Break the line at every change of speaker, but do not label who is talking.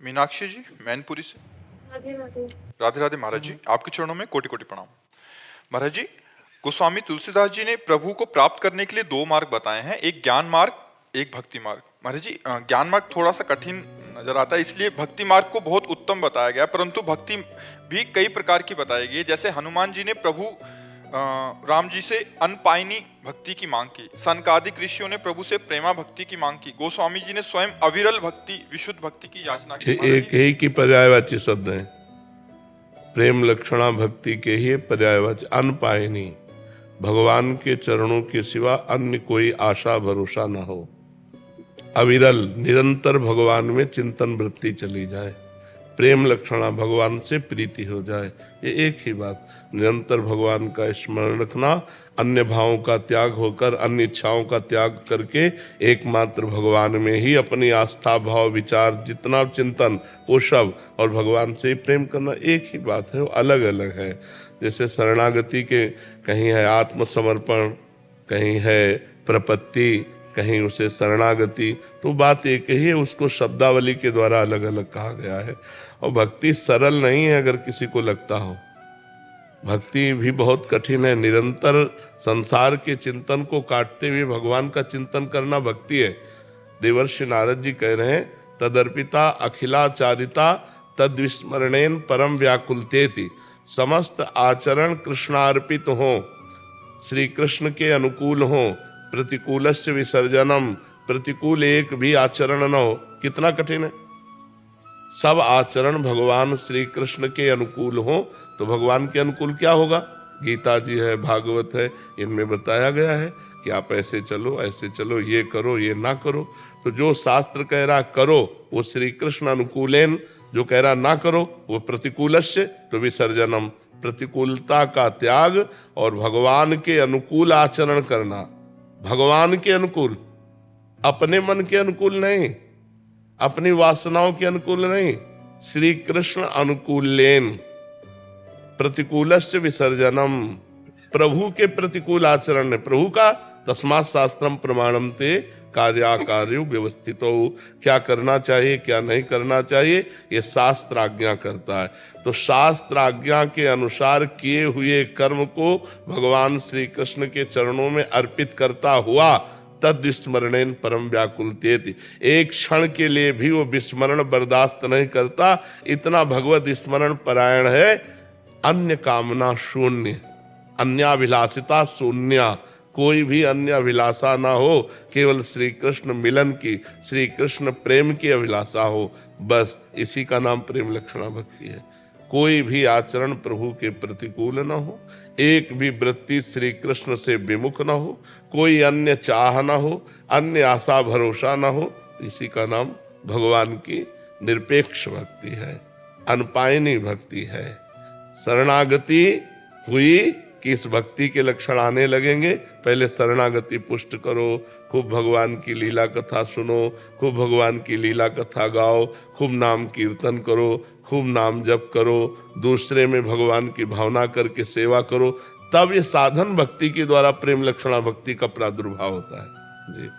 मीनाक्षी जी मैनपुरी से।
राधे राधे।
राधे राधे महाराज जी, आपके चरणों में कोटि कोटि प्रणाम। महाराज जी, गोस्वामी तुलसीदास जी ने प्रभु को प्राप्त करने के लिए दो मार्ग बताए हैं, एक ज्ञान मार्ग, एक भक्ति मार्ग। महाराज जी, ज्ञान मार्ग थोड़ा सा कठिन नजर आता है, इसलिए भक्ति मार्ग को बहुत उत्तम बताया गया, परंतु भक्ति भी कई प्रकार की बताई गई है। जैसे हनुमान जी ने प्रभु राम जी से अनपायनी भक्ति की मांग की, सनकादिक ऋषियों ने प्रभु से प्रेमा भक्ति की मांग की, गोस्वामी जी ने स्वयं अविरल भक्ति, विशुद्ध भक्ति की याचना की।
एक ही की पर्यायवाची शब्द है, प्रेम लक्षणा भक्ति के ही पर्यायवाची। अनपायनी, भगवान के चरणों के सिवा अन्य कोई आशा भरोसा न हो। अविरल, निरंतर भगवान में चिंतन वृत्ति चली जाए। प्रेम लक्षणा, भगवान से प्रीति हो जाए। ये एक ही बात, निरंतर भगवान का स्मरण रखना, अन्य भावों का त्याग होकर, अन्य इच्छाओं का त्याग करके एकमात्र भगवान में ही अपनी आस्था, भाव, विचार, जितना चिंतन वो सब, और भगवान से ही प्रेम करना, एक ही बात है, वो अलग अलग है। जैसे शरणागति के कहीं है आत्मसमर्पण, कहीं है प्रपत्ति, कहीं उसे शरणागति, तो बात एक ही है, उसको शब्दावली के द्वारा अलग अलग कहा गया है। और भक्ति सरल नहीं है अगर किसी को लगता हो, भक्ति भी बहुत कठिन है। निरंतर संसार के चिंतन को काटते हुए भगवान का चिंतन करना भक्ति है। देवर्षि नारद जी कह रहे हैं, तदर्पिता अखिलाचारिता तद्विस्मरणेन परम व्याकुलतेति। समस्त आचरण कृष्णार्पित हो, श्री कृष्ण के अनुकूल हो, प्रतिकूलस्य विसर्जनम, प्रतिकूल एक भी आचरण न हो। कितना कठिन है, सब आचरण भगवान श्री कृष्ण के अनुकूल हो, तो भगवान के अनुकूल क्या होगा? गीता जी है, भागवत है, इनमें बताया गया है कि आप ऐसे चलो, ऐसे चलो, ये करो, ये ना करो। तो जो शास्त्र कह रहा करो वो श्री कृष्ण अनुकूलेन, जो कह रहा ना करो वो प्रतिकूलस्य तो विसर्जनम, प्रतिकूलता का त्याग और भगवान के अनुकूल आचरण करना। भगवान के अनुकूल, अपने मन के अनुकूल नहीं, अपनी वासनाओं के अनुकूल नहीं, श्री कृष्ण अनुकूलेन, प्रतिकूलस्य विसर्जनम, प्रभु के प्रतिकूल आचरण है। प्रभु का तस्मात् शास्त्रम प्रमाणम ते कार्याकार्यो व्यवस्थितो, क्या करना चाहिए क्या नहीं करना चाहिए ये शास्त्र आज्ञा करता है। तो शास्त्र आज्ञा के अनुसार किए हुए कर्म को भगवान श्री कृष्ण के चरणों में अर्पित करता हुआ तद विस्मरणेन परम व्याकुलतेति, एक क्षण के लिए भी वो विस्मरण बर्दाश्त नहीं करता, इतना भगवत स्मरण परायण है। अन्य कामना शून्य, अन्याभिलाषिता शून्य, कोई भी अन्य अभिलाषा ना हो, केवल श्री कृष्ण मिलन की, श्री कृष्ण प्रेम की अभिलाषा हो, बस इसी का नाम प्रेम लक्षणा भक्ति है। कोई भी आचरण प्रभु के प्रतिकूल न हो, एक भी वृत्ति श्री कृष्ण से विमुख न हो, कोई अन्य चाह न हो, अन्य आशा भरोसा न हो, इसी का नाम भगवान की निरपेक्ष भक्ति है, अनपायनी भक्ति है। शरणागति हुई कि इस भक्ति के लक्षण आने लगेंगे। पहले शरणागति पुष्ट करो, खूब भगवान की लीला कथा सुनो, खूब भगवान की लीला कथा गाओ, खूब नाम कीर्तन करो, खूब नाम जप करो, दूसरे में भगवान की भावना करके सेवा करो, तब ये साधन भक्ति के द्वारा प्रेम लक्षणा भक्ति का प्रादुर्भाव होता है जी।